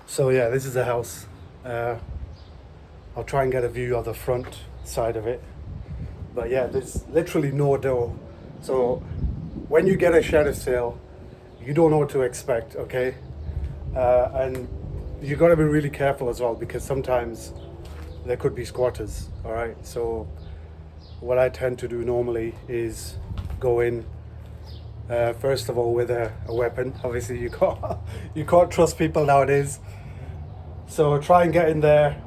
So yeah, this is the house. I'll try and get a view of the front side of it. But yeah, there's literally no door. So when you get a sheriff sale, you don't know what to expect, okay? And you got to be really careful as well, because sometimes there could be squatters, all right? So what I tend to do normally is go in, first of all, with a weapon. Obviously, you can't trust people nowadays. So try and get in there,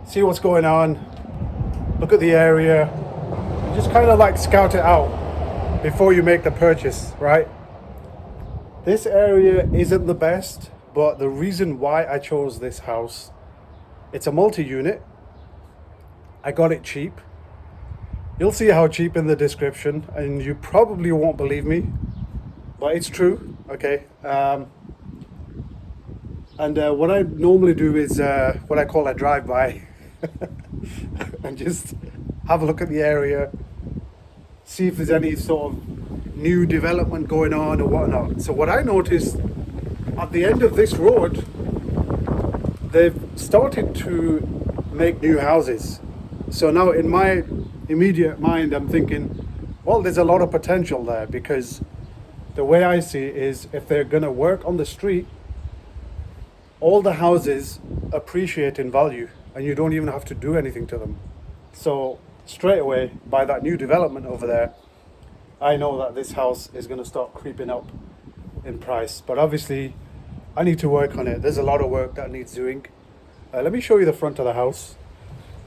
see what's going on, look at the area, just kind of like scout it out before you make the purchase, right? This area isn't the best, but the reason why I chose this house, it's a multi-unit. I got it cheap. You'll see how cheap in the description, and you probably won't believe me, but it's true, okay? And what I normally do is what I call a drive-by and just have a look at the area, see if there's any sort of new development going on or whatnot. So what I noticed at the end of this road, they've started to make new houses. So now in my immediate mind, I'm thinking, well, there's a lot of potential there, because the way I see it is, if they're going to work on the street, all the houses appreciate in value and you don't even have to do anything to them. So straight away, by that new development over there, I know that this house is going to start creeping up in price. But obviously, I need to work on it. There's a lot of work that needs doing. Let me show you the front of the house.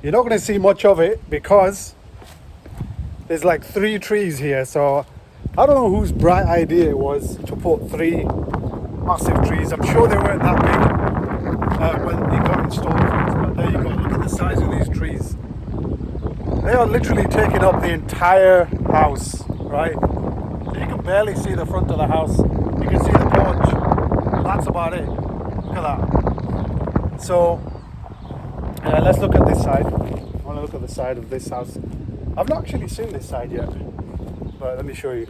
You're not going to see much of it because there's like 3 trees here. So I don't know whose bright idea it was to put 3 massive trees. I'm sure they weren't that big when they got installed. But there you go. Look at the size of these trees. They are literally taking up the entire house, right? So you can barely see the front of the house. You can see the porch. That's about it. Look at that. So let's look at this side. I want to look at the side of this house. I've not actually seen this side yet, but let me show you.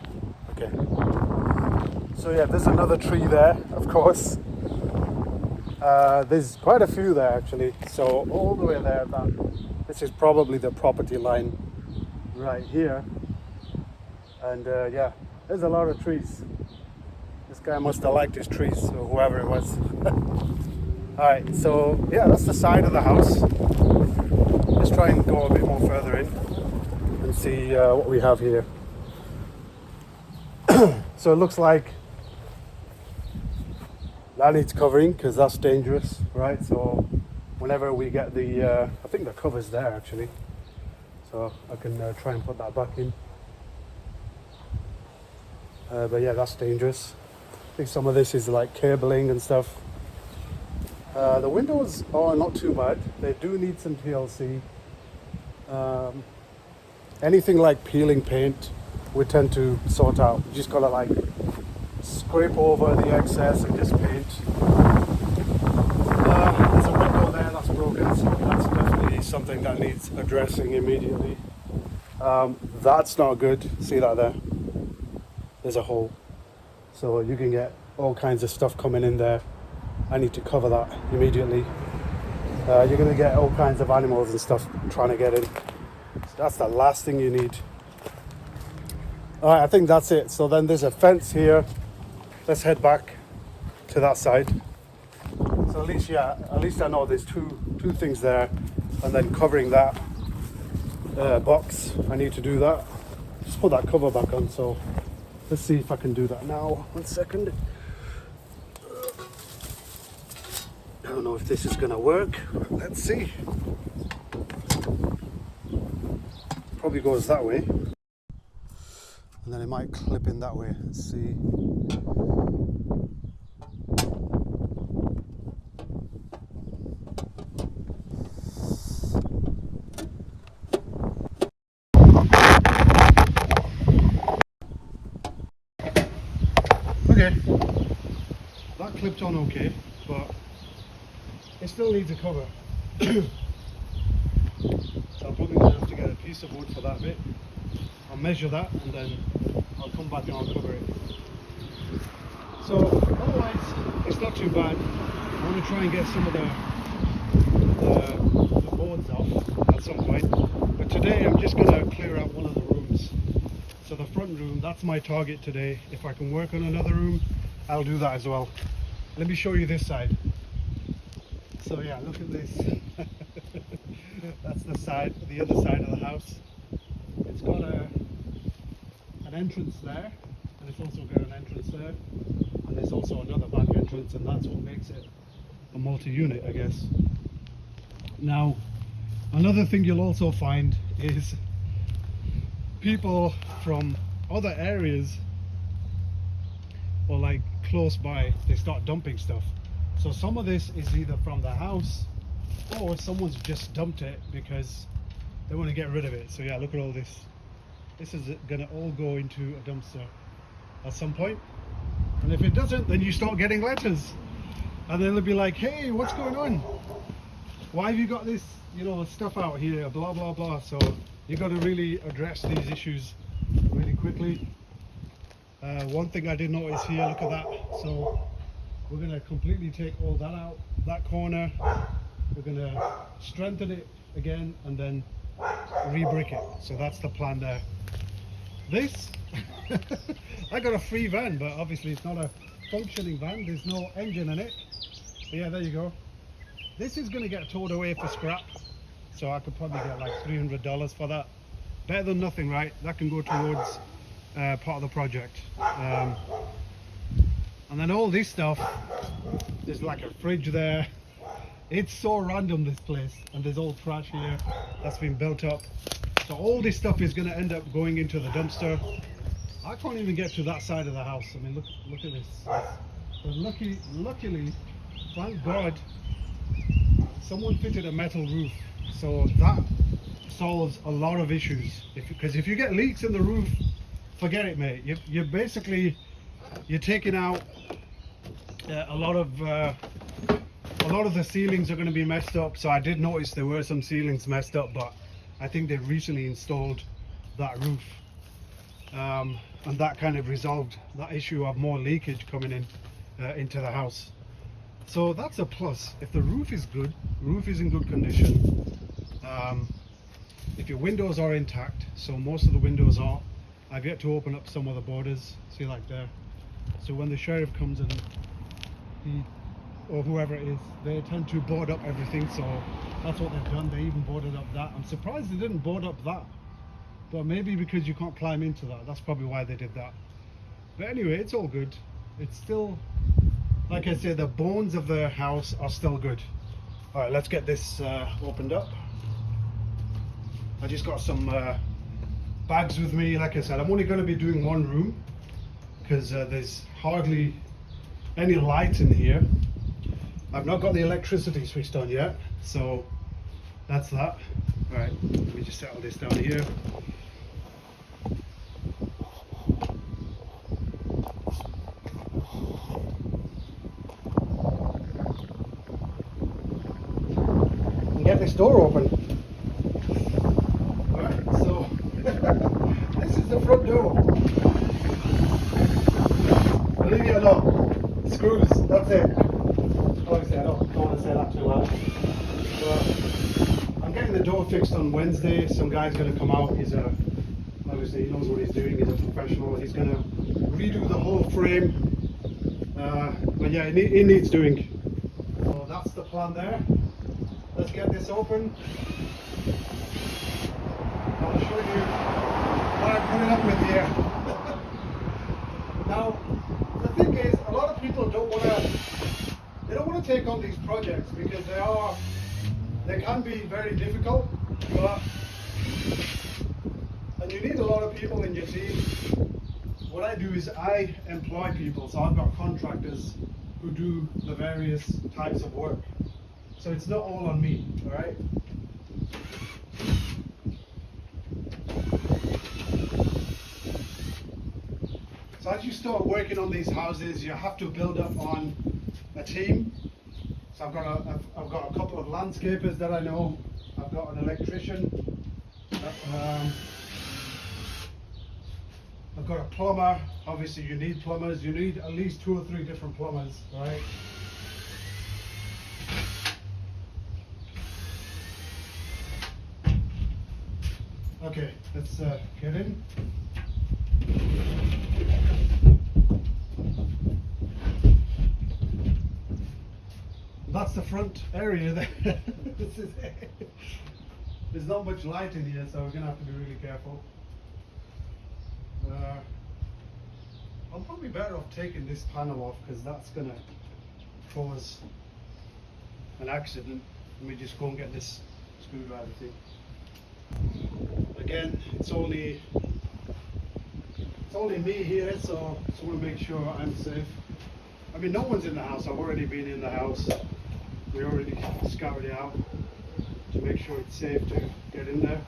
Okay. So yeah, there's another tree there, of course. There's quite a few there actually. So all the way there, this is probably the property line right here. And yeah, there's a lot of trees. This guy must have liked his trees, or whoever it was. Alright, so yeah, that's the side of the house. Let's try and go a bit more further in and see what we have here. So it looks like that needs covering, because that's dangerous, right? So whenever we get the, I think the cover's there actually, so I can try and put that back in. But yeah, that's dangerous. I think some of this is like cabling and stuff. The windows are not too bad. They do need some TLC. Anything like peeling paint, we tend to sort out. You just gotta like scrape over the excess and just paint. There's a window there that's broken, so that's definitely something that needs addressing immediately. That's not good. See that there? There's a hole. So you can get all kinds of stuff coming in there. I need to cover that immediately. You're gonna get all kinds of animals and stuff trying to get in. So that's the last thing you need. Alright, I think that's it. So then there's a fence here. Let's head back to that side. So at least I know there's two things there, and then covering that box, I need to do that. Just put that cover back on. So let's see if I can do that now. 1 second. I don't know if this is gonna work. Let's see. Probably goes that way. And then it might clip in that way. Let's see. Okay. That clipped on okay, but it still needs a cover. So I'm probably going to have to get a piece of wood for that bit. I'll measure that and then I'll come back and I'll cover it. So otherwise it's not too bad. I want to try and get some of the boards off at some point. But today I'm just going to clear out one of the rooms. So the front room, that's my target today. If I can work on another room, I'll do that as well. Let me show you this side. So yeah, look at this. That's the other side of the house. It's got an entrance there, and it's also got an entrance there, and there's also another back entrance, and that's what makes it a multi-unit, I guess. Now, another thing you'll also find is people from other areas or like close by, they start dumping stuff. So some of this is either from the house or someone's just dumped it because they want to get rid of it. So yeah, look at all this. This is gonna all go into a dumpster at some point. And if it doesn't, then you start getting letters. And then they'll be like, hey, what's going on? Why have you got this, stuff out here, blah, blah, blah. So you got to really address these issues really quickly. One thing I did notice here, look at that. So we're going to completely take all that out, that corner. We're going to strengthen it again and then re-brick it. So that's the plan there. This, I got a free van, but obviously it's not a functioning van. There's no engine in it. But yeah, there you go. This is going to get towed away for scrap. So I could probably get like $300 for that. Better than nothing, right? That can go towards part of the project. And then all this stuff, there's like a fridge there. It's so random, this place. And there's all trash here that's been built up. So all this stuff is going to end up going into the dumpster. I can't even get to that side of the house. I mean, look at this. But luckily, thank God, someone fitted a metal roof. So that solves a lot of issues. Because if you get leaks in the roof, forget it, mate. You're basically taking out a lot of the ceilings are going to be messed up. So I did notice there were some ceilings messed up, but I think they recently installed that roof, and that kind of resolved that issue of more leakage coming in into the house. So that's a plus. If the roof is good, roof is in good condition, if your windows are intact, so most of the windows are, I've yet to open up some of the borders, see, like there. So when the sheriff comes and or whoever it is, they tend to board up everything. So that's what they've done. They even boarded up that. I'm surprised they didn't board up that, but maybe because you can't climb into that, that's probably why they did that. But anyway, it's all good. It's still, like I said, the bones of the house are still good. All right, let's get this opened up. I just got some bags with me. Like I said, I'm only going to be doing one room because there's hardly any light in here. I've not got the electricity switched on yet, so that's that. All right, let me just settle this down here. And get this door open. All right, so this is the front door. Believe it or not, screws, that's it. Obviously, I don't want to say that too loud. But I'm getting the door fixed on Wednesday. Some guy's going to come out. Obviously, he knows what he's doing. He's a professional. He's going to redo the whole frame. But yeah, it needs doing. So that's the plan there. Let's get this open. I'll show you what I'm putting up with here. Now, the thing is, a lot of people don't want to take on these projects because they can be very difficult, and you need a lot of people in your team. What I do is I employ people, so I've got contractors who do the various types of work. So it's not all on me, all right? So as you start working on these houses, you have to build up on a team. So I've got a couple of landscapers that I know. I've got an electrician. I've got a plumber. Obviously, you need plumbers. You need at least 2 or 3 different plumbers, right? Okay, let's get in. That's the front area there. This is it. There's not much light in here, so we're gonna have to be really careful. I'm probably better off taking this panel off because that's gonna cause an accident. Let me just go and get this screwdriver thing. Again, it's only me here, so I just want to make sure I'm safe. I mean, no one's in the house. I've already been in the house. We already scoured it out to make sure it's safe to get in there.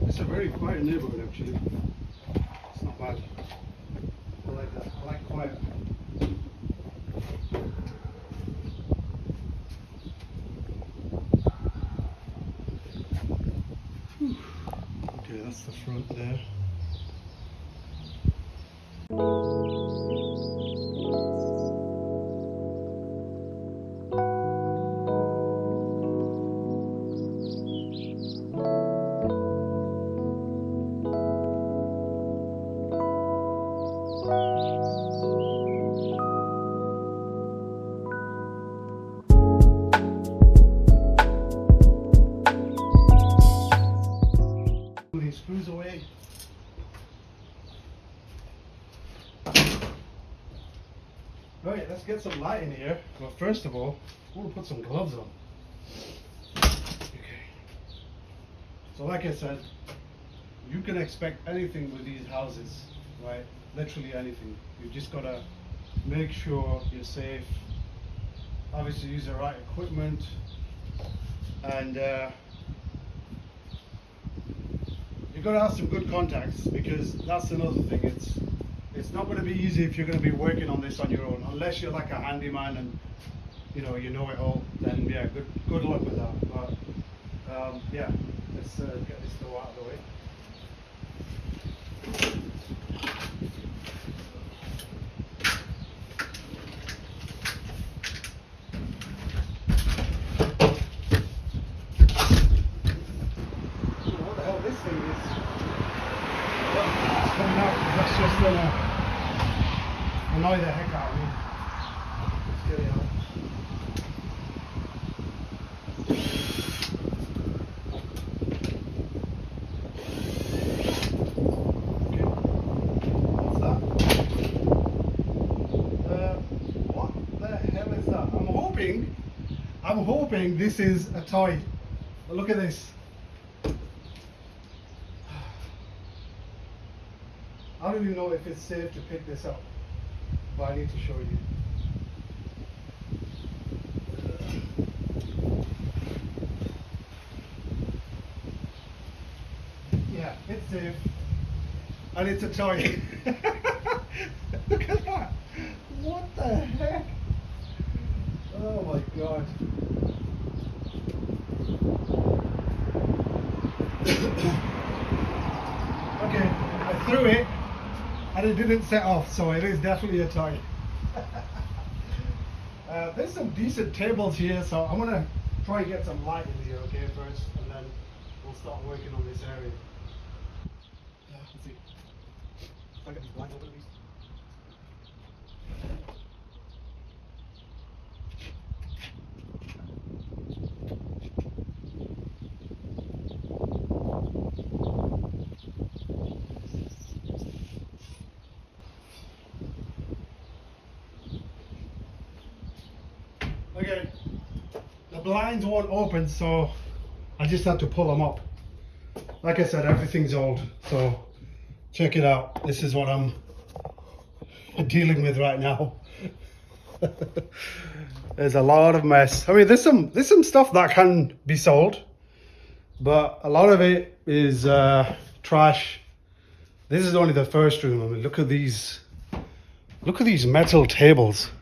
It's a very quiet neighborhood, actually. It's not bad. I like that. I like quiet. Okay, that's the front there. These screws away. Right, let's get some light in here. Well, first of all, I want to put some gloves on. Okay. So like I said, you can expect anything with these houses, right? Literally anything. You just gotta make sure you're safe. Obviously use the right equipment, and you've got to have some good contacts, because that's another thing. It's not going to be easy if you're going to be working on this on your own, unless you're like a handyman and you know it all. Then yeah, good luck with that. But yeah, let's get this door out of the way. What the hell this thing is? It's coming out, 'cause that's just gonna annoy the heck out of me. Let's get it out. Okay. What's that? What the hell is that? I'm hoping this is a toy. But look at this. I don't even know if it's safe to pick this up, but I need to show you. Yeah, it's safe. And it's a toy. Look at that. What the heck? Oh my god. Okay, I threw it and it didn't set off, so it is definitely a toy. There's some decent tables here, so I'm gonna try and get some light in here, okay, first, and then we'll start working on this area. Let's see. If I get these blinds open at least. Okay, the blinds won't open, so I just had to pull them up. Like I said, everything's old, so check it out. This is what I'm dealing with right now. There's a lot of mess. I mean, there's some stuff that can be sold, but a lot of it is trash. This is only the first room. I mean, look at these metal tables.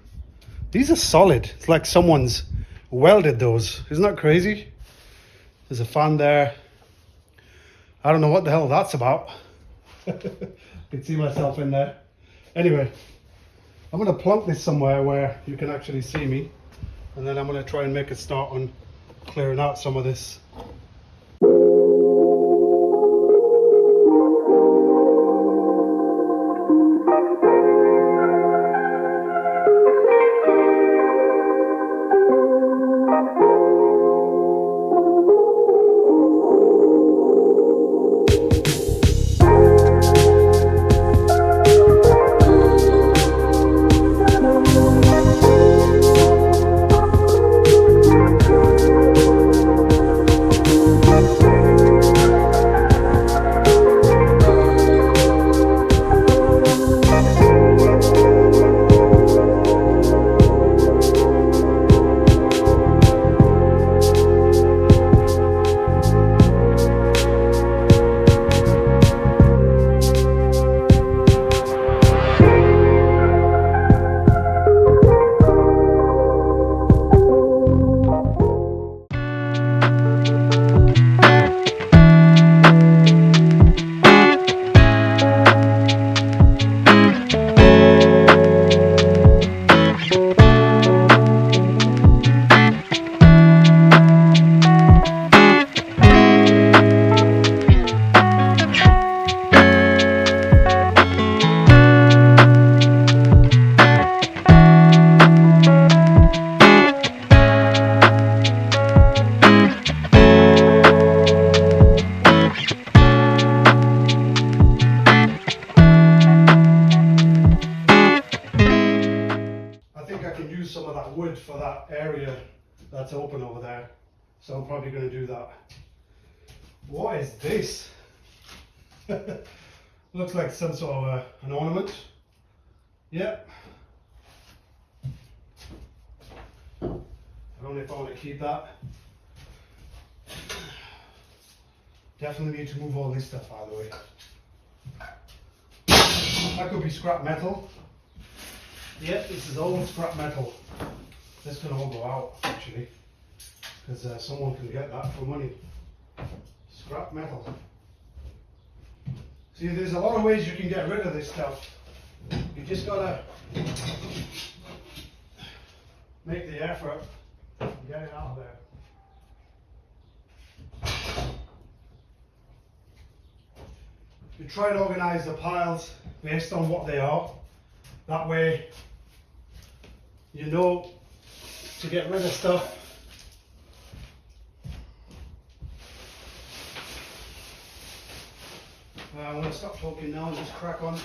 These are solid. It's like someone's welded those. Isn't that crazy? There's a fan there. I don't know what the hell that's about. I can see myself in there. Anyway, I'm going to plonk this somewhere where you can actually see me. and then I'm going to try and make a start on clearing out some of this. Some of that wood for that area that's open over there, so I'm probably going to do that. What is this? Looks like some sort of an ornament. Yep. I don't know if I want to keep that. Definitely need to move all this stuff out of the way. That could be scrap metal. Yep, this is old scrap metal. This can all go out actually, because someone can get that for money. Scrap metal. See, there's a lot of ways you can get rid of this stuff. You just gotta make the effort and get it out of there. You try and organize the piles based on what they are. That way, you know to get rid of stuff. I'm going to stop talking now and just crack on.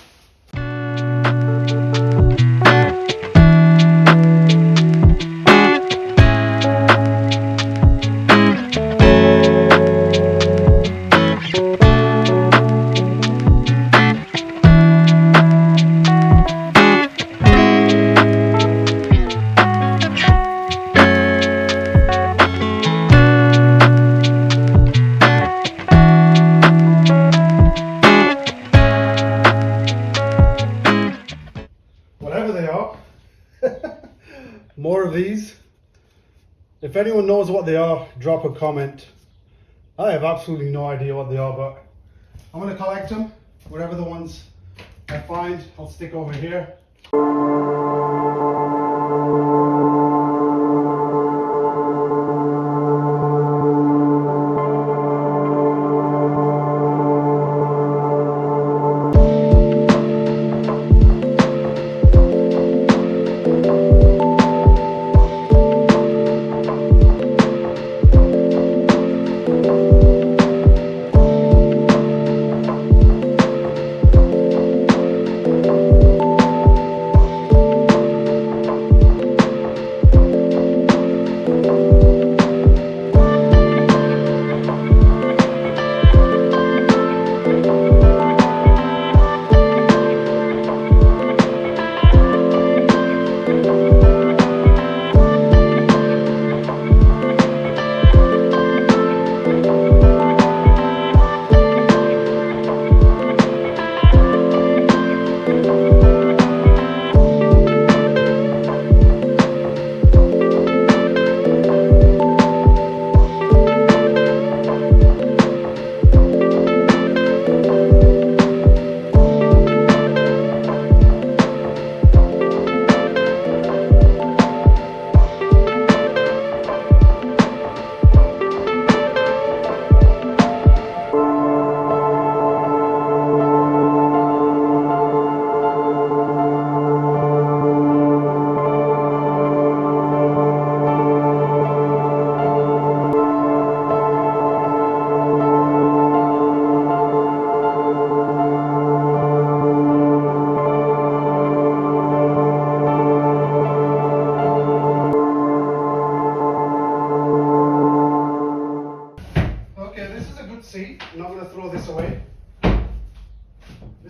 More of these. If anyone knows what they are, drop a comment. I have absolutely no idea what they are, but I'm going to collect them. Whatever the ones I find, I'll stick over here.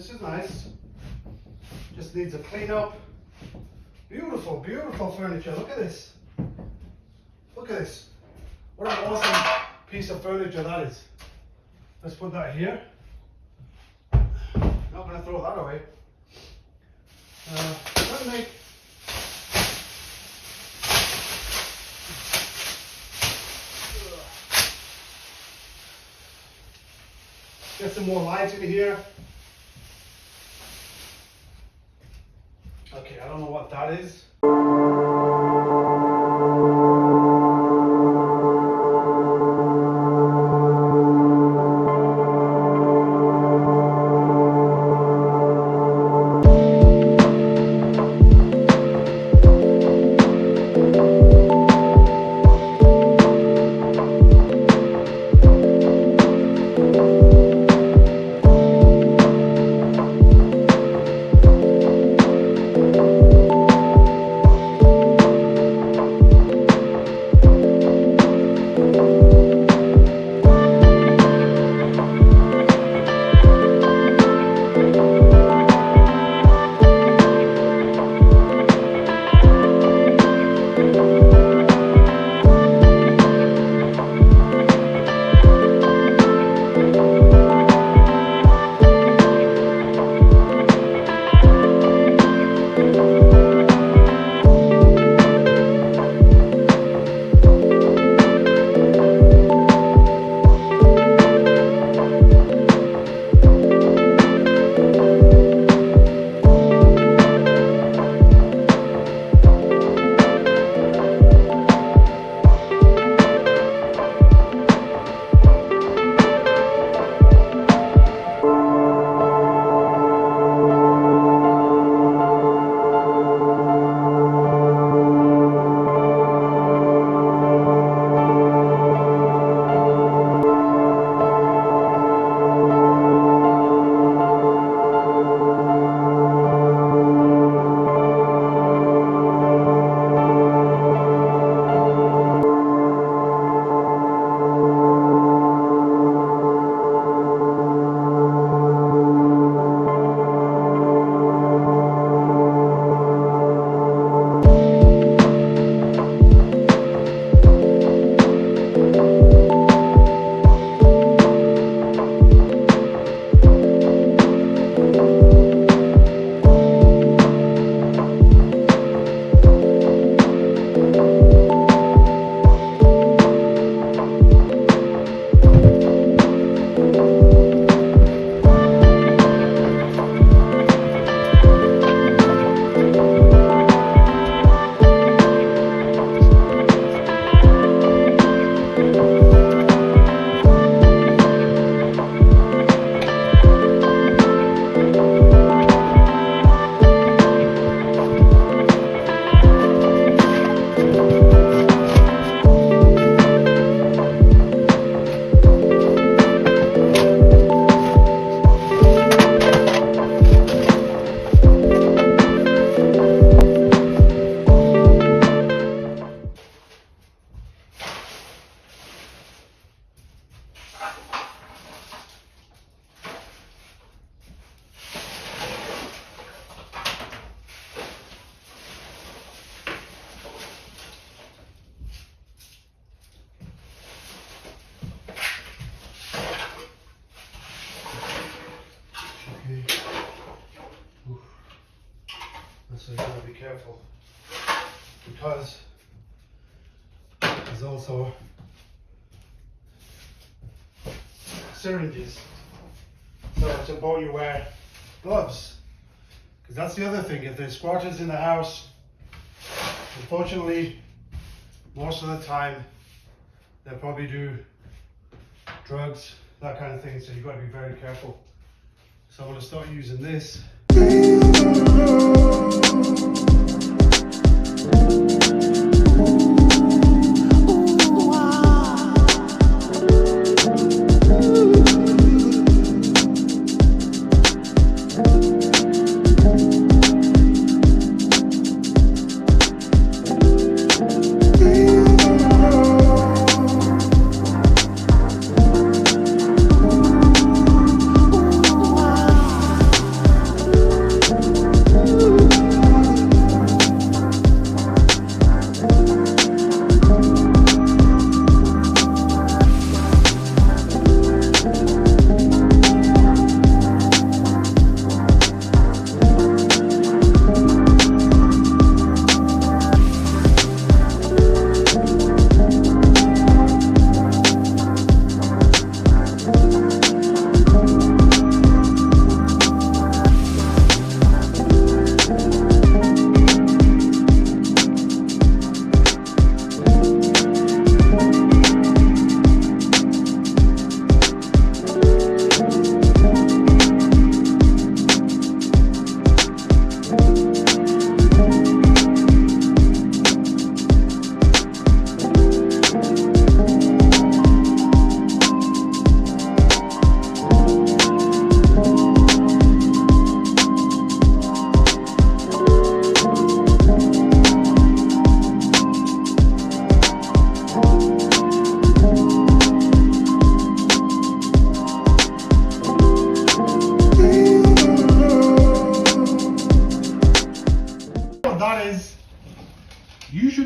This is nice. Just needs a clean up. Beautiful, beautiful furniture. Look at this. Look at this. What an awesome piece of furniture that is. Let's put that here. Not going to throw that away. Let's make get some more light in here. Okay, I don't know what that is. So you gotta be careful because there's also syringes. So it's important you wear gloves, because that's the other thing. If there's squatters in the house, unfortunately, most of the time they'll probably do drugs, that kind of thing. So you've got to be very careful. So I'm going to start using this.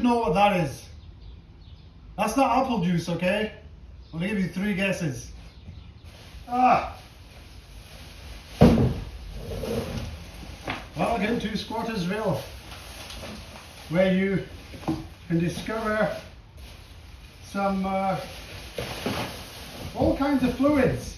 know what that is. That's not apple juice, okay? I'm gonna give you 3 guesses. Welcome to Squattersville, where you can discover some all kinds of fluids.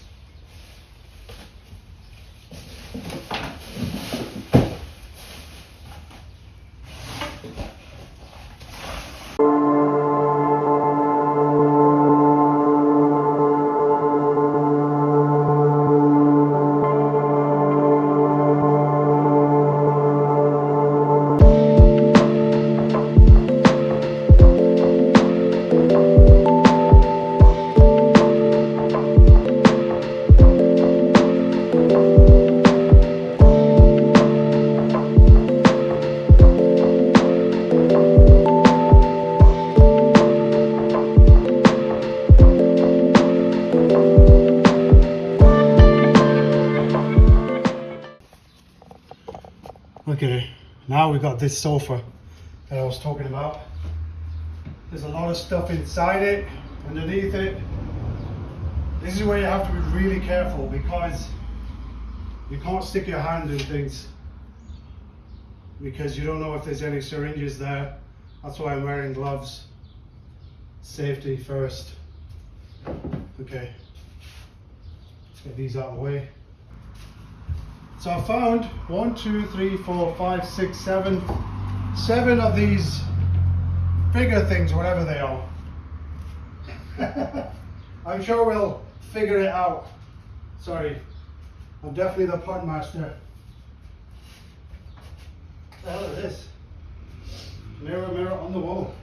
Okay, now we've got this sofa that I was talking about. There's a lot of stuff inside it, underneath it. This is where you have to be really careful because you can't stick your hand in things because you don't know if there's any syringes there. That's why I'm wearing gloves. Safety first. Okay, let's get these out of the way. So I found 1, 2, 3, 4, 5, 6, 7 of these figure things, whatever they are. I'm sure we'll figure it out. Sorry, I'm definitely the pun master. What the hell is this? Mirror, mirror on the wall.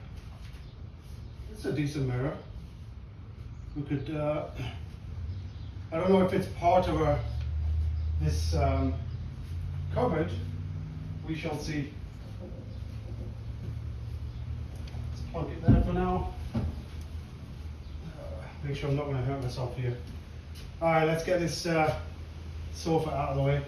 It's a decent mirror. We could, I don't know if it's part of this cupboard. We shall see. Let's plug it there for now. Make sure I'm not going to hurt myself here. Alright, let's get this sofa out of the way.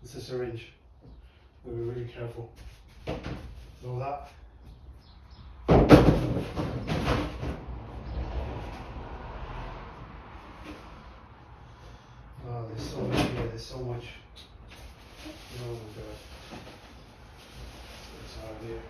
It's a syringe. We'll be really careful. Know that. Oh, there's so much here. There's so much. Oh my god. It's hard here.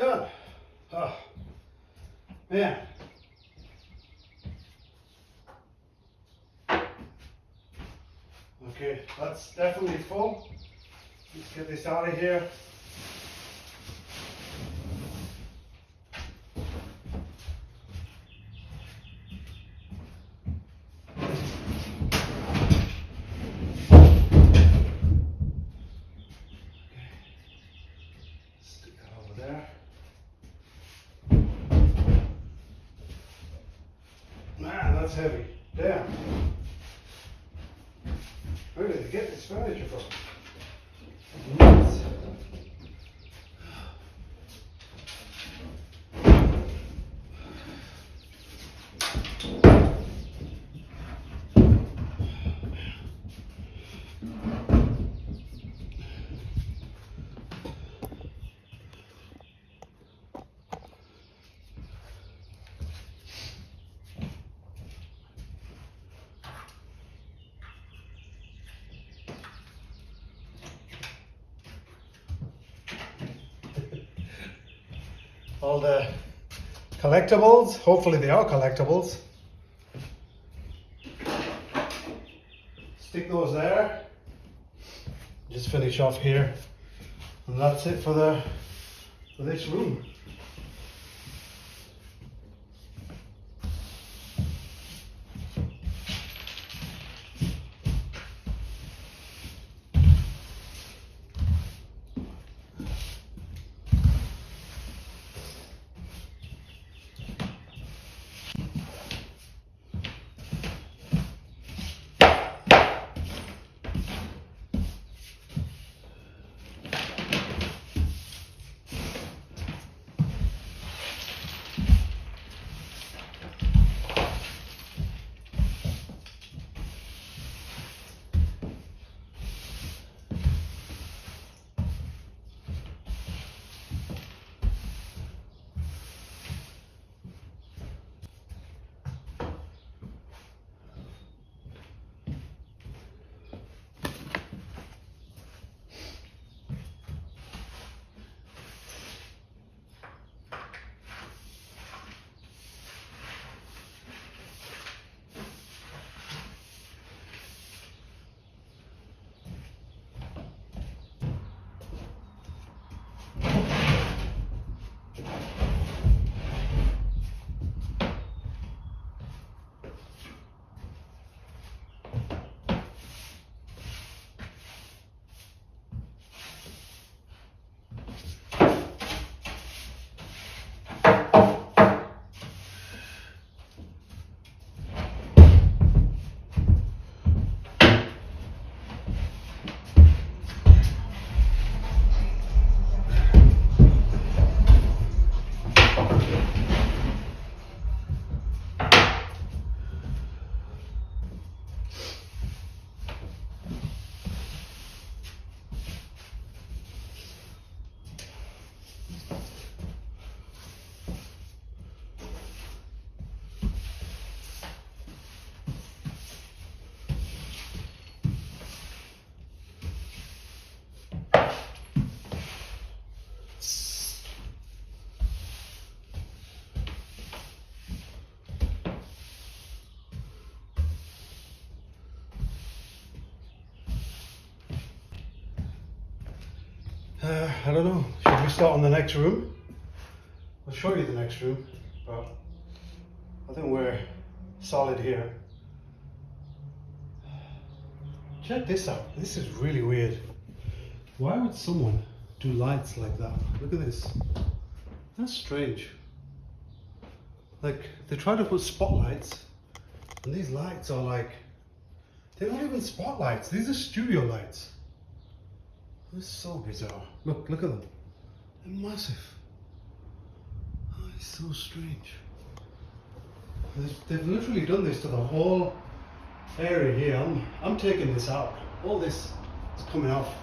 Done. Oh, man. Okay, that's definitely full. Let's get this out of here. Stick that over there. Man, that's heavy. Damn. Where did they get this furniture from? Nuts. All the collectibles, hopefully they are collectibles. Stick those there. Just finish off here. And that's it for this room. I don't know. Should we start on the next room? I'll show you the next room, but I think we're solid here. Check this out. This is really weird. Why would someone do lights like that? Look at this. That's strange. Like, they try to put spotlights, and these lights are like, they're not even spotlights. These are studio lights. This is so bizarre. Look at them. They're massive. Oh, it's so strange. They've literally done this to the whole area here. I'm taking this out. All this is coming off.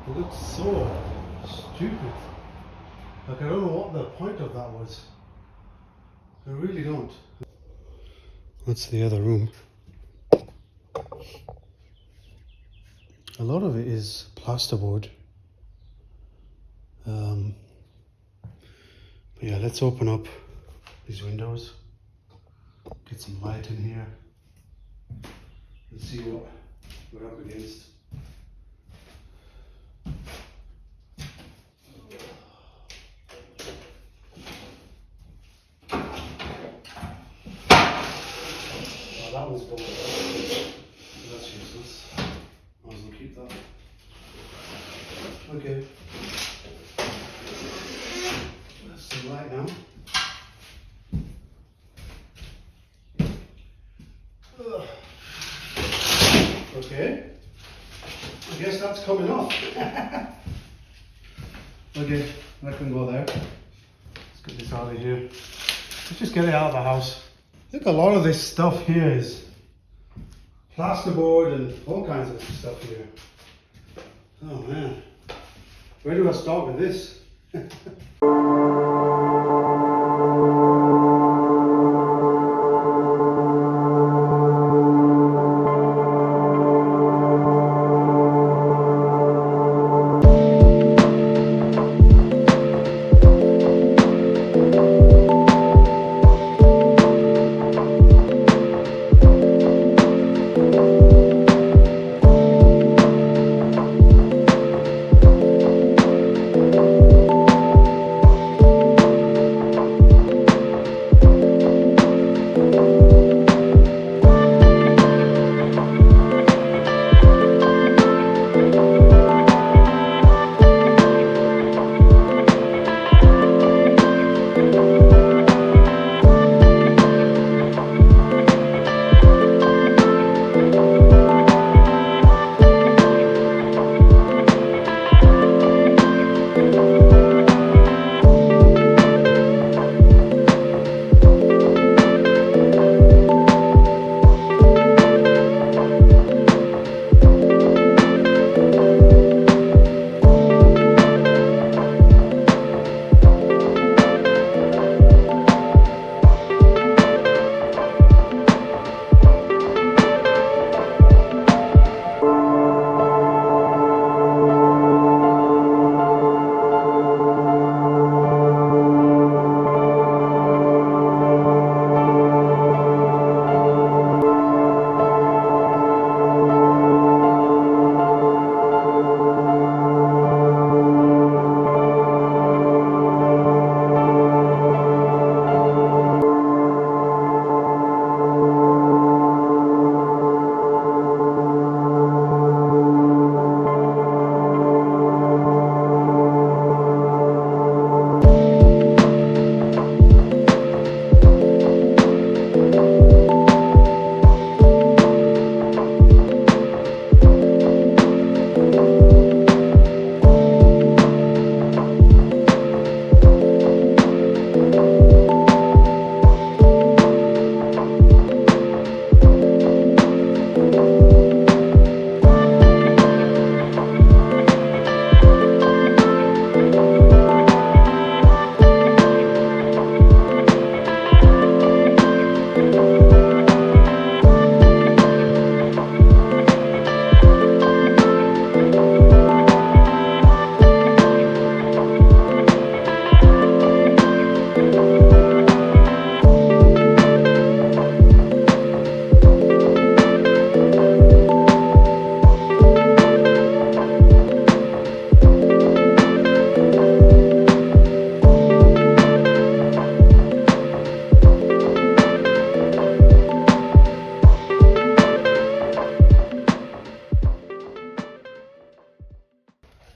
It looks so stupid. Like, I don't know what the point of that was. I really don't. That's the other room. A lot of it is plasterboard. But yeah, let's open up these windows, get some light in here, and see what we're up against. Oh, that one's bolted up. That's useless. Might as well keep that. Okay. That's some light now. Ugh. Okay. I guess that's coming off. Okay, that can go there. Let's get this out of here. Let's just get it out of the house. I think a lot of this stuff here is plasterboard and all kinds of stuff here. Oh man, where do I start with this?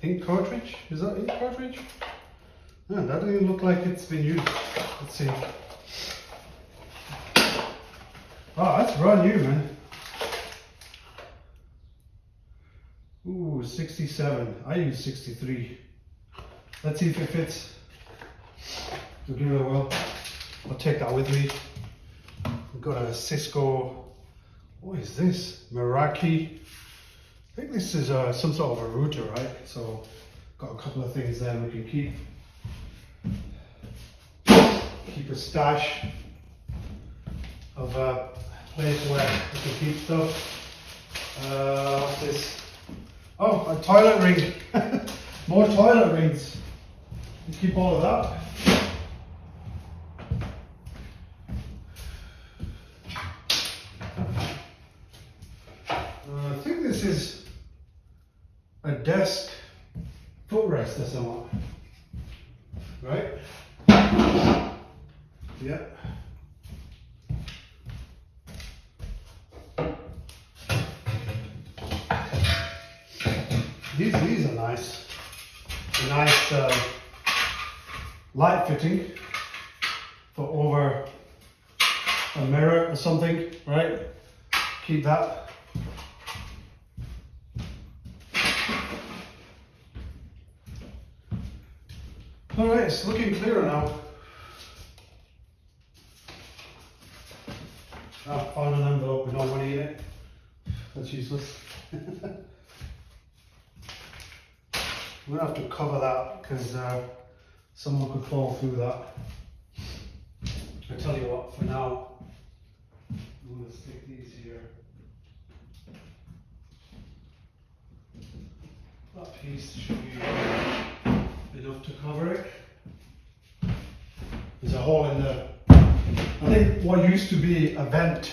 Ink cartridge? Is that ink cartridge? No, that doesn't look like it's been used. Let's see. Oh, that's brand new, man. Ooh, 67. I use 63. Let's see if it fits. We'll give it a whirl. I'll take that with me. We've got a Cisco. What is this? Meraki. I think this is some sort of a router, right? So, got a couple of things there we can keep. Keep a stash of a place where we can keep stuff. What's this? Oh, a toilet ring. More toilet rings. You keep all of that. I think this is a desk footrest or something, right? Yeah. These are nice. A nice light fitting for over a mirror or something, right? Keep that. All right, it's looking clearer now. I found an envelope with no money in it. That's useless. We're gonna have to cover that because someone could fall through that. I tell you what, for now, I'm gonna stick these here. That piece should be enough to cover it. There's a hole in there. I think what used to be a vent.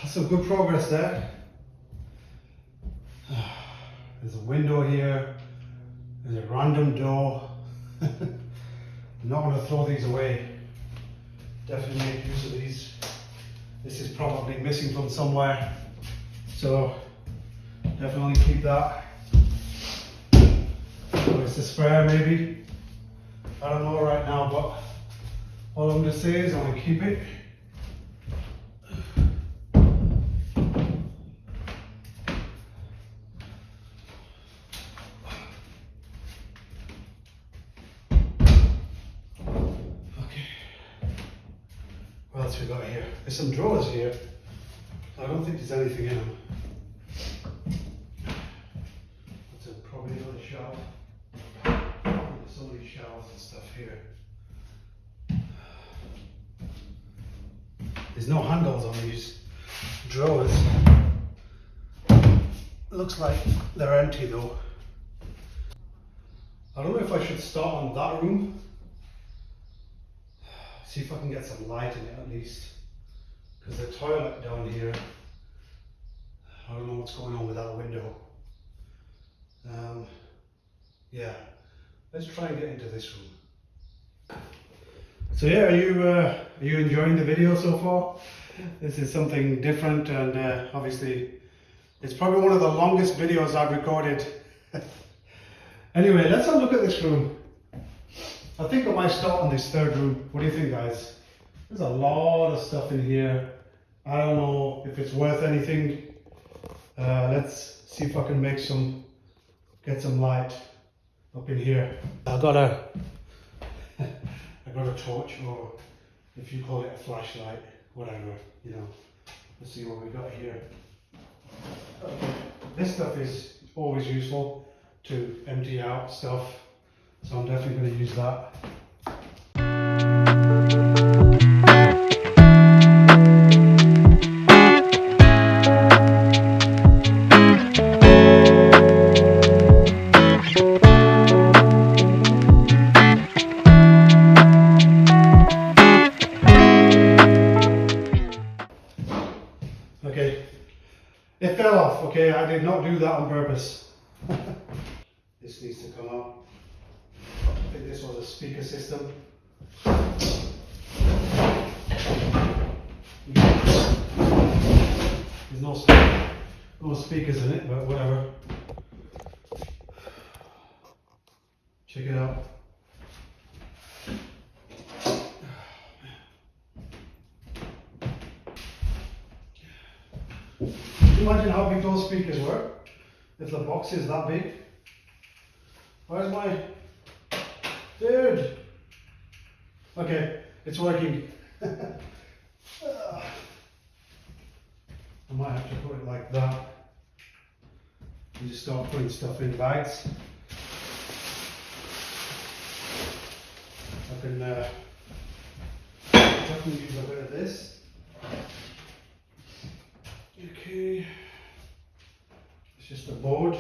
Some good progress there. There's a window here. There's a random door. I'm not going to throw these away. Definitely make use of these. This is probably missing from somewhere, so definitely keep that. It's a spare maybe. I don't know right now, but all I'm going to say is I'm going to keep it. What else we got here? There's some drawers here. I don't think there's anything in them. That's probably another shelf. There's so many shelves and stuff here. There's no handles on these drawers. Looks like they're empty though. I don't know if I should start on that room. See if I can get some light in it at least. Because the toilet down here, I don't know what's going on with that window. Yeah, let's try and get into this room. So yeah, are you enjoying the video so far? This is something different, and obviously it's probably one of the longest videos I've recorded. Anyway, let's have a look at this room. I think I might start on this third room. What do you think, guys? There's a lot of stuff in here. I don't know if it's worth anything. Let's see if I can get some light up in here. I got a torch, or if you call it a flashlight, whatever, you know. Let's see what we got here. Okay. This stuff is always useful to empty out stuff. So I'm definitely going to use that. Okay, it fell off. Okay, I did not do that on purpose. This needs to come out. I think this was a speaker system. There's no speakers in it, but whatever. Check it out. Can you imagine how big those speakers were? If the box is that big? Where's my... Dude! Okay, it's working. I might have to put it like that. You just start putting stuff in bags. I can definitely use a bit of this. Okay, it's just a board.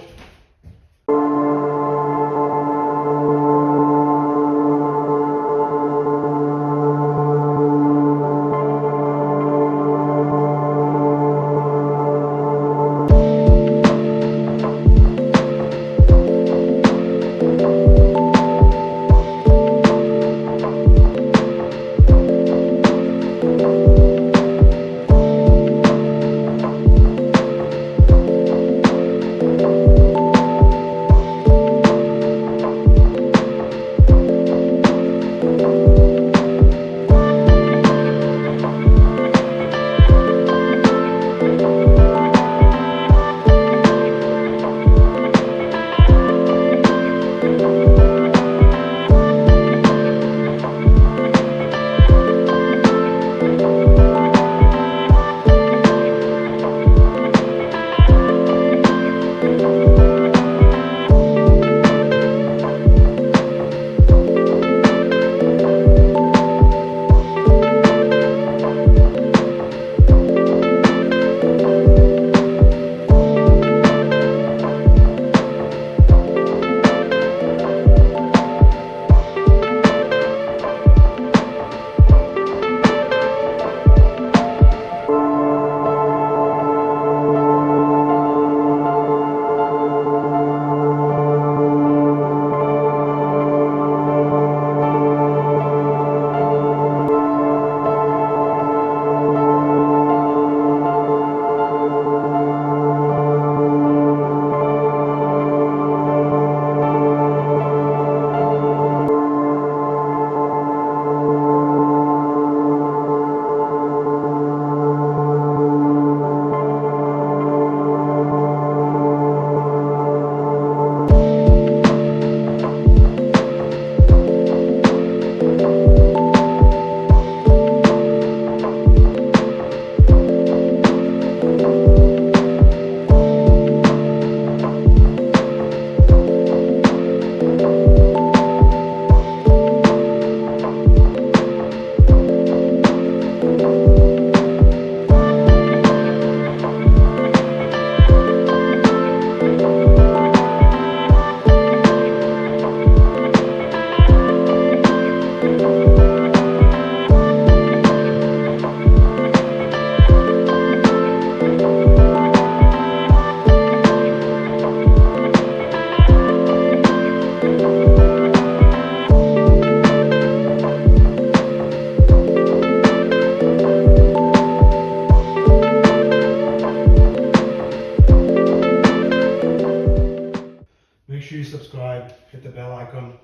Subscribe, hit the bell icon.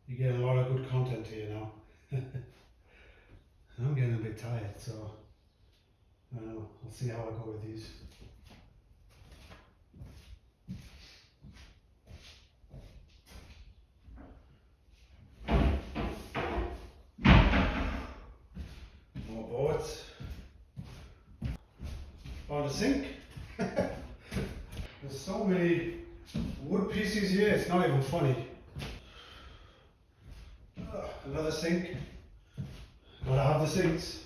You get a lot of good content here now. I'm getting a bit tired, so I don't know. I'll see how I go with these. More boards. On the sink. There's so many wood pieces here, it's not even funny. Another sink. Gotta have the sinks.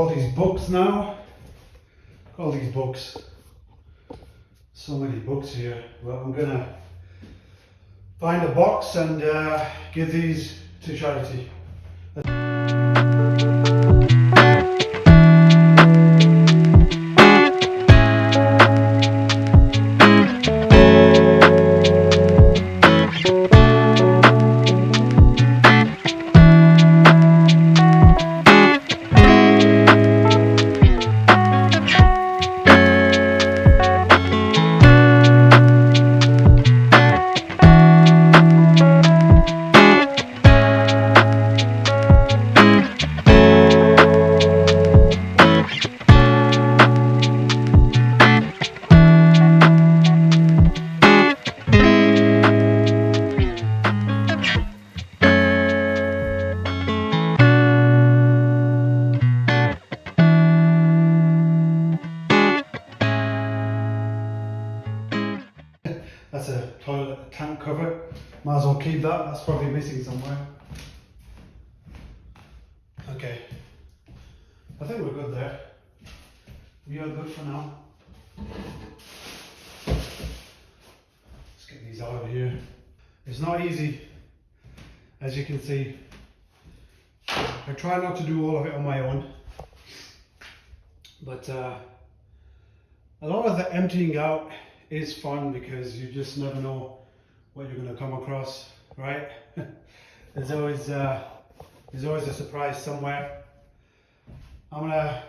all these books now. All these books. So many books here. Well, I'm gonna find a box and give these to charity. That's a toilet tank cover. Might as well keep that. That's probably missing somewhere. Okay. I think we're good there. We are good for now. Let's get these out of here. It's not easy, as you can see. I try not to do all of it on my own. But a lot of the emptying out is fun because you just never know what you're going to come across, right? There's always a surprise somewhere. I'm gonna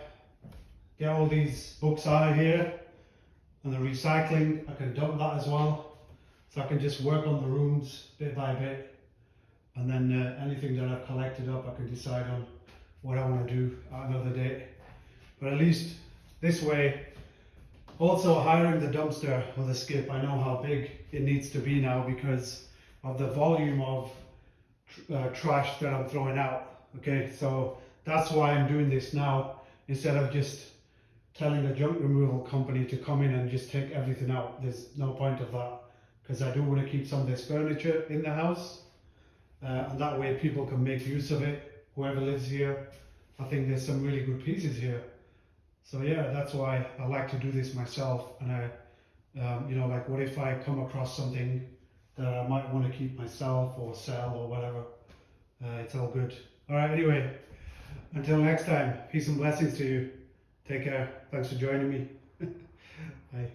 get all these books out of here, and the recycling, I can dump that as well, so I can just work on the rooms bit by bit, and then anything that I've collected up, I can decide on what I want to do at another date. But at least this way, also hiring the dumpster or the skip, I know how big it needs to be now because of the volume of trash that I'm throwing out. Okay, so that's why I'm doing this now, instead of just telling a junk removal company to come in and just take everything out. There's no point of that, because I do want to keep some of this furniture in the house, and that way people can make use of it, whoever lives here. I think there's some really good pieces here. So yeah, that's why I like to do this myself. And I, you know, like what if I come across something that I might want to keep myself or sell or whatever. It's all good. All right, anyway, until next time, peace and blessings to you. Take care. Thanks for joining me. Bye.